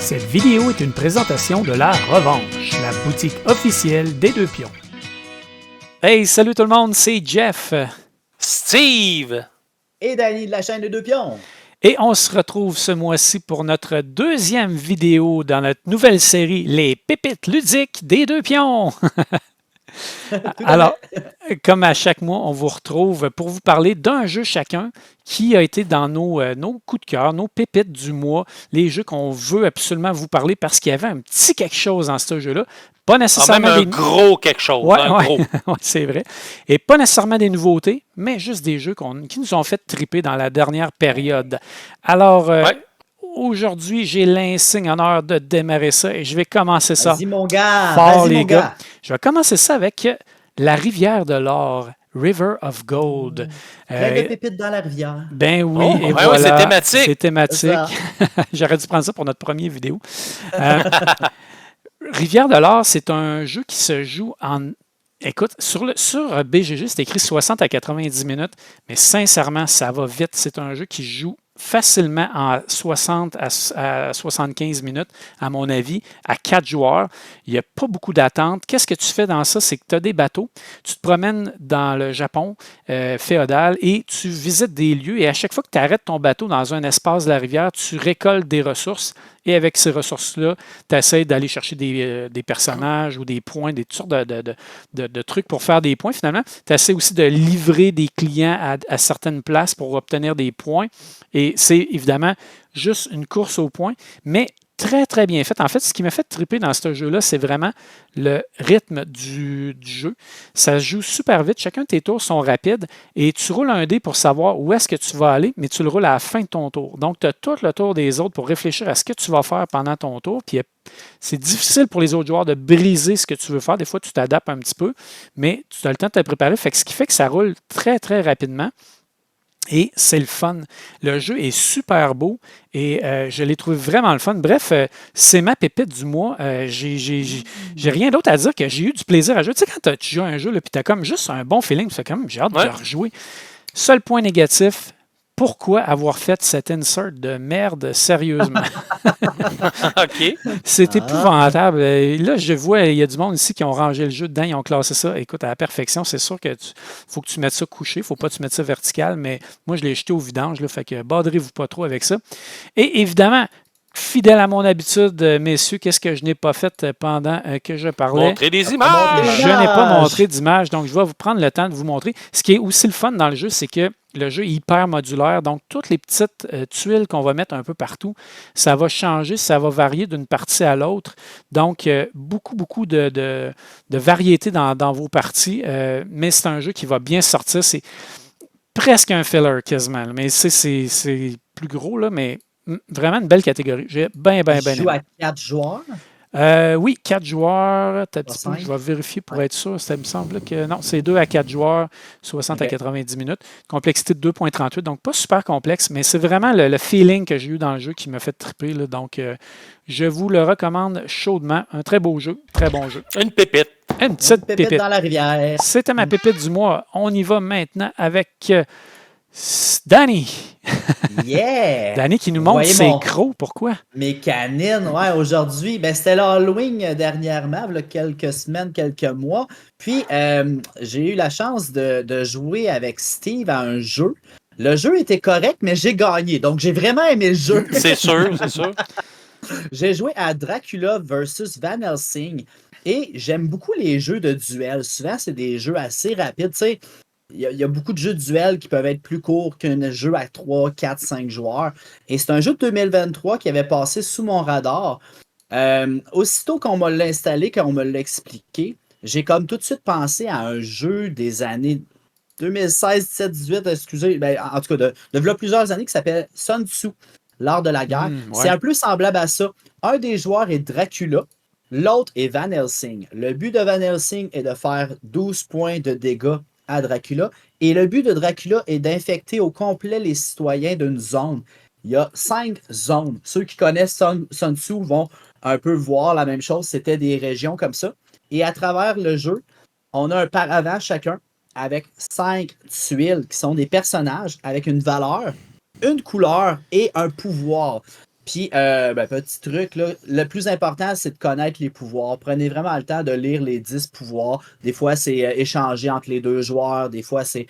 Cette vidéo est une présentation de La Revanche, la boutique officielle des Deux Pions. Hey, salut tout le monde, c'est Jeff, Steve et Danny de la chaîne des Deux Pions. Et on se retrouve ce mois-ci pour notre deuxième vidéo dans notre nouvelle série Les pépites ludiques des Deux Pions. Alors, comme à chaque mois, on vous retrouve pour vous parler d'un jeu chacun qui a été dans nos coups de cœur, nos pépites du mois, les jeux qu'on veut absolument vous parler parce qu'il y avait un petit quelque chose dans ce jeu-là. Pas nécessairement même un gros quelque chose. Gros. Ouais, c'est vrai. Et pas nécessairement des nouveautés, mais juste des jeux qui nous ont fait triper dans la dernière période. Alors, aujourd'hui, j'ai l'insigne honneur de démarrer ça et je vais commencer ça. Vas-y, mon gars. Fort, Vas-y, les mon gars. Je vais commencer ça avec La rivière de l'or, River of Gold. Plein de pépites dans la rivière. Ben oui, et ouais, voilà. c'est thématique. C'est thématique. J'aurais dû prendre ça pour notre première vidéo. Rivière de l'or, c'est un jeu qui se joue en... Écoute, sur BGG, c'est écrit 60 à 90 minutes, mais sincèrement, ça va vite. C'est un jeu qui joue facilement en 60 à 75 minutes, à mon avis, à 4 joueurs. Il n'y a pas beaucoup d'attente. Qu'est-ce que tu fais dans ça? C'est que tu as des bateaux, tu te promènes dans le Japon féodal et tu visites des lieux et à chaque fois que tu arrêtes ton bateau dans un espace de la rivière, tu récoltes des ressources et avec ces ressources-là, tu essaies d'aller chercher des personnages ou des points, des sortes de trucs pour faire des points. Finalement, tu essaies aussi de livrer des clients à certaines places pour obtenir des points. Et c'est évidemment juste une course au point, mais très, très bien fait. En fait, ce qui m'a fait triper dans ce jeu-là, c'est vraiment le rythme du jeu. Ça se joue super vite. Chacun de tes tours sont rapides et tu roules un dé pour savoir où est-ce que tu vas aller, mais tu le roules à la fin de ton tour. Donc, tu as tout le tour des autres pour réfléchir à ce que tu vas faire pendant ton tour. Puis, c'est difficile pour les autres joueurs de briser ce que tu veux faire. Des fois, tu t'adaptes un petit peu, mais tu as le temps de te préparer. Ce qui fait que ça roule très, très rapidement. Et c'est le fun. Le jeu est super beau et je l'ai trouvé vraiment le fun. Bref, c'est ma pépite du mois. J'ai rien d'autre à dire que j'ai eu du plaisir à jouer. Tu sais, quand tu joues à un jeu et tu as comme juste un bon feeling, tu fais comme j'ai hâte de rejouer. Seul point négatif, pourquoi avoir fait cet insert de merde sérieusement? OK. C'est épouvantable. Là, je vois, il y a du monde ici qui ont rangé le jeu dedans, ils ont classé ça. Écoute, à la perfection, c'est sûr que faut que tu mettes ça couché, faut pas que tu mettes ça vertical, mais moi, je l'ai jeté au vidange, là, fait que badrez-vous pas trop avec ça. Et évidemment, fidèle à mon habitude, messieurs, qu'est-ce que je n'ai pas fait pendant que je parlais? Montrer des images! Je n'ai pas montré d'images, donc je vais vous prendre le temps de vous montrer. Ce qui est aussi le fun dans le jeu, c'est que le jeu est hyper modulaire, donc toutes les petites tuiles qu'on va mettre un peu partout, ça va changer, ça va varier d'une partie à l'autre. Donc, beaucoup de variété dans vos parties, mais c'est un jeu qui va bien sortir. C'est presque un filler quasiment, mais c'est plus gros, là, mais vraiment une belle catégorie. J'ai bien Tu joues aimé. à 4 joueurs? Oui, 4 joueurs. Je vais vérifier pour être sûr. Ça me semble que non, c'est 2 à 4 joueurs, 60 à 90 minutes. Complexité de 2.38, donc pas super complexe, mais c'est vraiment le feeling que j'ai eu dans le jeu qui m'a fait triper. Là. Donc, je vous le recommande chaudement. Un très beau jeu, très bon jeu. Une pépite. Une petite pépite dans la rivière. C'était ma pépite du mois. On y va maintenant avec Danny. Yeah! Danny qui nous montre ses crocs. Pourquoi? Mes canines, ouais, aujourd'hui. C'était l'Halloween dernièrement, il y a quelques semaines, quelques mois. Puis, j'ai eu la chance de jouer avec Steve à un jeu. Le jeu était correct, mais j'ai gagné. Donc, j'ai vraiment aimé le jeu. C'est sûr, c'est sûr. J'ai joué à Dracula versus Van Helsing. Et j'aime beaucoup les jeux de duel. Souvent, c'est des jeux assez rapides. Tu sais, il y a beaucoup de jeux de duel qui peuvent être plus courts qu'un jeu à 3, 4, 5 joueurs. Et c'est un jeu de 2023 qui avait passé sous mon radar. Aussitôt qu'on m'a l'installé, qu'on me l'a expliqué, j'ai comme tout de suite pensé à un jeu des années 2016, 17, 18, excusez, en tout cas, de plusieurs années qui s'appelle Sun Tzu, l'art de la guerre. Ouais. C'est un peu semblable à ça. Un des joueurs est Dracula, l'autre est Van Helsing. Le but de Van Helsing est de faire 12 points de dégâts à Dracula. Et le but de Dracula est d'infecter au complet les citoyens d'une zone. Il y a 5 zones. Ceux qui connaissent Sun Tzu vont un peu voir la même chose. C'était des régions comme ça. Et à travers le jeu, on a un paravent chacun avec 5 tuiles qui sont des personnages avec une valeur, une couleur et un pouvoir. Puis, petit truc, là, le plus important, c'est de connaître les pouvoirs. Prenez vraiment le temps de lire les 10 pouvoirs. Des fois, c'est échanger entre les deux joueurs. Des fois, c'est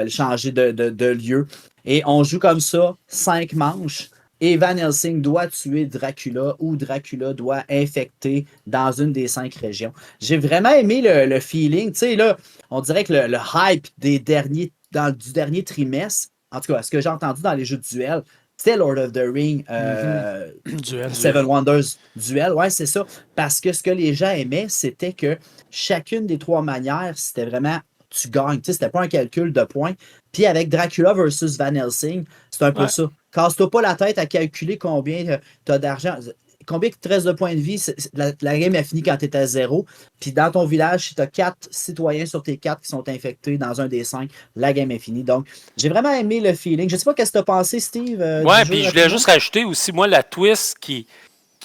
changer de lieu. Et on joue comme ça 5 manches. Et Van Helsing doit tuer Dracula ou Dracula doit infecter dans une des 5 régions. J'ai vraiment aimé le feeling. Tu sais, là, on dirait que le hype du dernier trimestre, en tout cas, ce que j'ai entendu dans les jeux de duel, c'était Lord of the Ring, Duel. Seven Wonders Duel. Ouais, c'est ça. Parce que ce que les gens aimaient, c'était que chacune des 3 manières, c'était vraiment tu gagnes. Tu sais, c'était pas un calcul de points. Puis avec Dracula versus Van Helsing, c'est un peu ça. Casse-toi pas la tête à calculer combien tu as d'argent. Combien il te reste de points de vie? La game a fini quand tu es à 0. Puis dans ton village, si tu as 4 citoyens sur tes 4 qui sont infectés dans un des 5, la game est finie. Donc, j'ai vraiment aimé le feeling. Je sais pas qu'est-ce que tu as pensé, Steve. Ouais, puis je voulais juste rajouter aussi, moi, la twist qui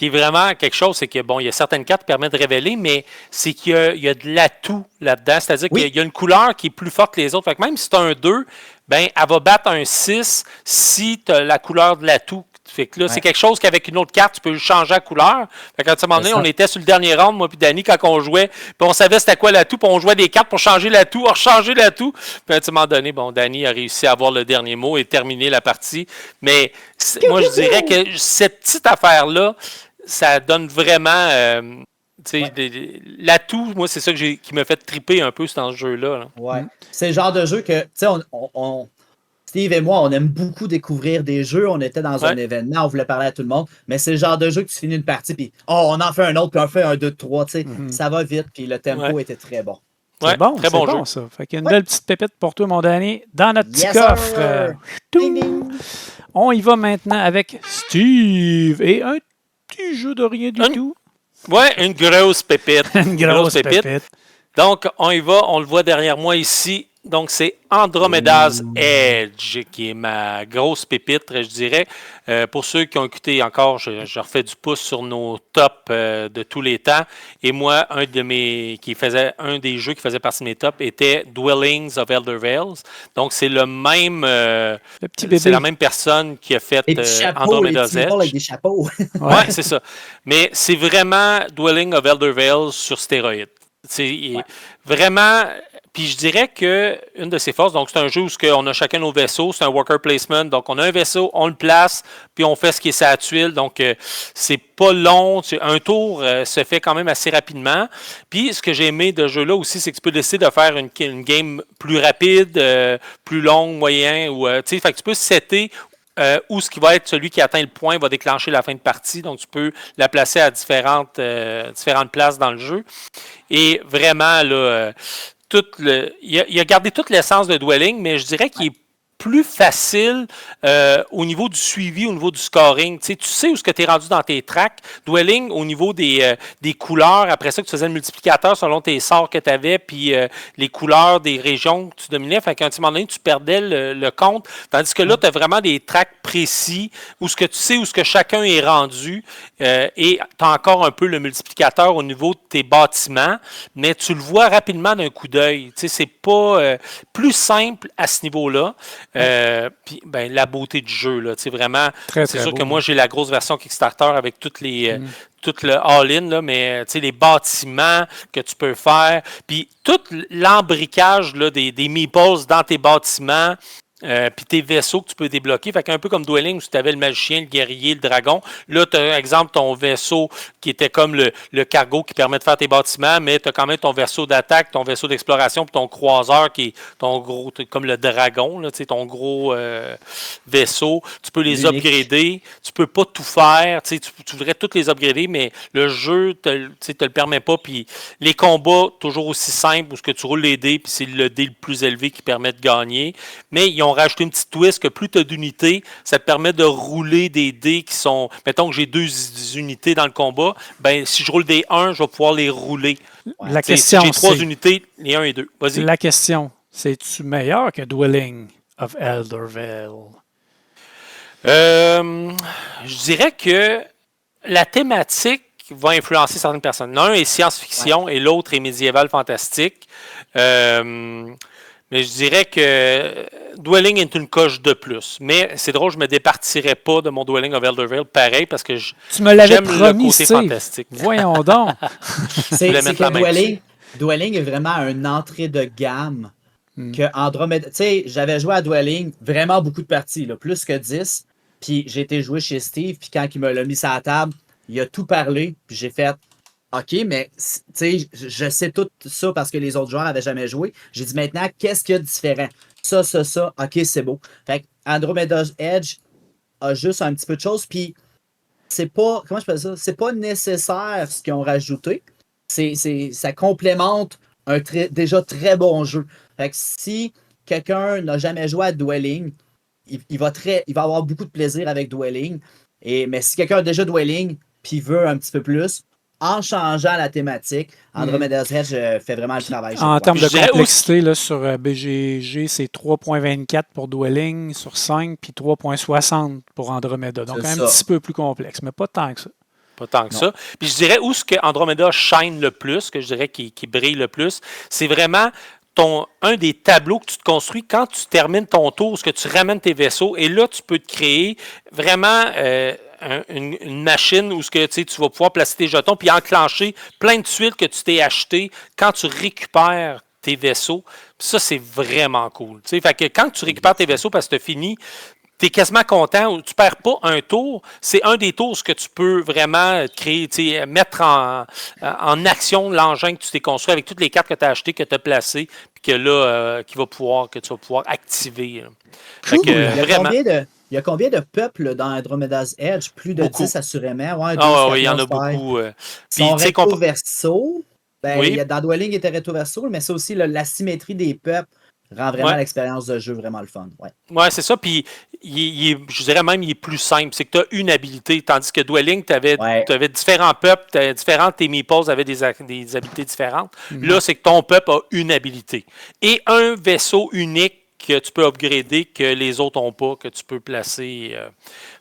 est vraiment quelque chose, c'est que, bon, il y a certaines cartes qui permettent de révéler, mais c'est qu'il y a de l'atout là-dedans. C'est-à-dire qu'il y a une couleur qui est plus forte que les autres. Fait que même si tu as un 2, ben, elle va battre un 6 si tu as la couleur de l'atout. Fait que là, c'est quelque chose qu'avec une autre carte, tu peux changer la couleur. Fait qu'à un moment donné, on était sur le dernier round, moi puis Danny, quand on jouait, puis on savait c'était quoi l'atout, puis on jouait des cartes pour changer l'atout, rechanger l'atout. Puis à un moment donné, bon, Danny a réussi à avoir le dernier mot et terminer la partie. Mais moi, je dirais que cette petite affaire-là, ça donne vraiment... l'atout, moi, c'est ça qui m'a fait triper un peu dans ce jeu-là. Là. Ouais. C'est le genre de jeu que, tu sais, Steve et moi, on aime beaucoup découvrir des jeux. On était dans un événement, on voulait parler à tout le monde, mais c'est le genre de jeu que tu finis une partie, puis on en fait un autre, puis on fait un 2, 3, tu sais, ça va vite, puis le tempo était très bon. C'est bon, très bon jeu. Ça. Fait qu'il y a une belle petite pépite pour toi, mon Danny, dans notre petit coffre. On y va maintenant avec Steve et un petit jeu de rien du tout. Ouais, une grosse pépite. Une grosse pépite. Donc, on y va, on le voit derrière moi ici. Donc, c'est Andromeda's Edge qui est ma grosse pépite, je dirais. Pour ceux qui ont écouté encore, je refais du pouce sur nos tops de tous les temps. Et moi, un des jeux qui faisait partie de mes tops était Dwellings of Elder Vales. Donc, c'est le même. Le petit bébé. C'est la même personne qui a fait Andromeda's Edge. Avec des chapeaux. Ouais, c'est ça. Mais c'est vraiment Dwelling of Elder Vales sur stéroïdes. C'est vraiment. Puis je dirais qu'une de ses forces, donc c'est un jeu où on a chacun nos vaisseaux, c'est un worker placement, donc on a un vaisseau, on le place, puis on fait ce qui est sa tuile, donc c'est pas long, un tour se fait quand même assez rapidement. Puis ce que j'ai aimé de ce jeu-là aussi, c'est que tu peux décider de faire une game plus rapide, plus longue, moyen, ou tu sais, fait que tu peux setter où ce qui va être celui qui atteint le point va déclencher la fin de partie. Donc, tu peux la placer à différentes places dans le jeu. Et vraiment, là, il a gardé toute l'essence de Dwelling, mais je dirais qu'il est plus facile au niveau du suivi, au niveau du scoring. Tu sais où est-ce que tu es rendu dans tes tracks. Dwelling, au niveau des couleurs, après ça, que tu faisais le multiplicateur selon tes sorts que tu avais, puis les couleurs des régions que tu dominais. Fait qu'à un moment donné, tu perdais le compte. Tandis que là, tu as vraiment des tracks précis où ce que tu sais où ce que chacun est rendu. Et tu as encore un peu le multiplicateur au niveau de tes bâtiments, mais tu le vois rapidement d'un coup d'œil. Tu sais, c'est pas plus simple à ce niveau-là. Puis la beauté du jeu, là, vraiment, c'est sûr que moi j'ai la grosse version Kickstarter avec toutes les tout le all-in, là, mais les bâtiments que tu peux faire, puis tout l'embriquage là, des meeples dans tes bâtiments. Puis tes vaisseaux que tu peux débloquer. Fait qu'un peu comme Dwelling, où tu avais le magicien, le guerrier, le dragon. Là, tu as, par exemple, ton vaisseau qui était comme le cargo qui permet de faire tes bâtiments, mais tu as quand même ton vaisseau d'attaque, ton vaisseau d'exploration, puis ton croiseur qui est ton gros, comme le dragon, là, ton gros vaisseau. Tu peux les upgrader. Tu peux pas tout faire. Tu voudrais toutes les upgrader, mais le jeu te le permet pas. Puis les combats, toujours aussi simples, où que tu roules les dés, puis c'est le dé le plus élevé qui permet de gagner. Mais ils ont rajouté une petite twist que plus tu as d'unités, ça te permet de rouler des dés qui sont... Mettons que j'ai 2 unités dans le combat, ben si je roule des 1, je vais pouvoir les rouler. La question, si j'ai 3 unités, les 1 et 2. Vas-y. La question, c'est-tu meilleur que Dwelling of Elder Vale? Je dirais que la thématique va influencer certaines personnes. L'un est science-fiction et l'autre est médiéval fantastique. Mais Mais je dirais que Dwelling est une coche de plus. Mais c'est drôle, je me départirais pas de mon Dwelling of Eldervale pareil parce que Tu me l'avais j'aime promis, le côté Steve. fantastique. Voyons donc. C'est voulais c'est mettre que la main Dwelling est vraiment une entrée de gamme Hmm. que Andromeda. Tu sais, j'avais joué à Dwelling vraiment beaucoup de parties, là, plus que 10. Puis j'ai été jouer chez Steve, puis quand il me l'a mis sur la table, il a tout parlé, puis j'ai fait OK, mais tu sais, je sais tout ça parce que les autres joueurs n'avaient jamais joué. J'ai dit maintenant, qu'est-ce qu'il y a de différent? Ça. OK, c'est beau. Fait que Andromeda's Edge a juste un petit peu de choses, puis c'est pas. Comment je peux dire ça? C'est pas nécessaire ce qu'ils ont rajouté. Ça complémente un déjà très bon jeu. Fait que si quelqu'un n'a jamais joué à Dwelling, il va avoir beaucoup de plaisir avec Dwelling. Mais si quelqu'un a déjà Dwelling puis veut un petit peu plus, en changeant la thématique, Andromeda's Edge fait vraiment le travail. En termes de Je dirais complexité, là, sur BGG, c'est 3.24 pour Dwelling sur 5, puis 3.60 pour Andromeda. Donc, C'est un ça. petit peu plus complexe, mais pas tant que ça. Pas tant que Non. ça. Puis je dirais où ce que Andromeda shine le plus, que je dirais qui brille le plus, c'est vraiment un des tableaux que tu te construis quand tu termines ton tour, ce que tu ramènes tes vaisseaux, et là, tu peux te créer vraiment une machine où tu vas pouvoir placer tes jetons puis enclencher plein de tuiles que tu t'es achetées quand tu récupères tes vaisseaux. Puis ça, c'est vraiment cool. Fait que quand tu récupères tes vaisseaux parce que tu as fini, tu es quasiment content, tu ne perds pas un tour. C'est un des tours que tu peux vraiment créer, mettre en action l'engin que tu t'es construit avec toutes les cartes que tu as achetées, que tu as placées, puis que là, que tu vas pouvoir activer. Là. Fait que, Il y a vraiment. Il y a combien de peuples dans Andromeda's Edge? Plus de Beaucoup. 10 assurément. Ouais, 12, Ah oui, il y en a 14, beaucoup. Ils Puis, sont tu sais, recto verso. Ben, Oui. il y a, dans Dwelling, il était recto verso, mais ça aussi, la symétrie des peuples rend vraiment Ouais. l'expérience de jeu vraiment le fun. Ouais. Oui, c'est ça. Puis, je dirais même il est plus simple. C'est que tu as une habilité, tandis que Dwelling, tu avais différents peuples, tes meeples avaient des habilités différentes. Là, c'est que ton peuple a une habilité. Et un vaisseau unique que tu peux upgrader, que les autres n'ont pas, que tu peux placer.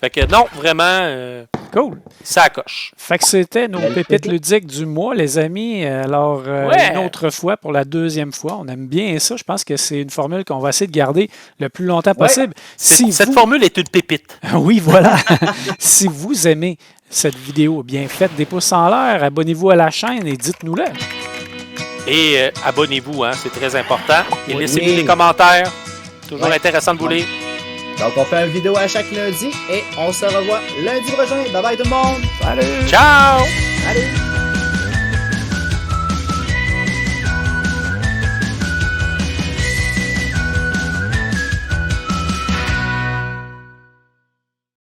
Fait que non, vraiment, Cool. ça coche. Fait que c'était nos Belle pépites pépite. ludiques du mois, les amis. Alors, Ouais. une autre fois, pour la deuxième fois, on aime bien ça. Je pense que c'est une formule qu'on va essayer de garder le plus longtemps possible. Si Cette vous- formule est une pépite. Oui, voilà. Si vous aimez cette vidéo, bien faites des pouces en l'air, abonnez-vous à la chaîne et dites-nous-le. Et abonnez-vous, hein, c'est très important. Et Oui. laissez-nous des commentaires. Toujours Ouais. intéressant de vous lire. Donc, on fait une vidéo à chaque lundi et on se revoit lundi prochain. Bye bye tout le monde. Salut! Ciao! Allez!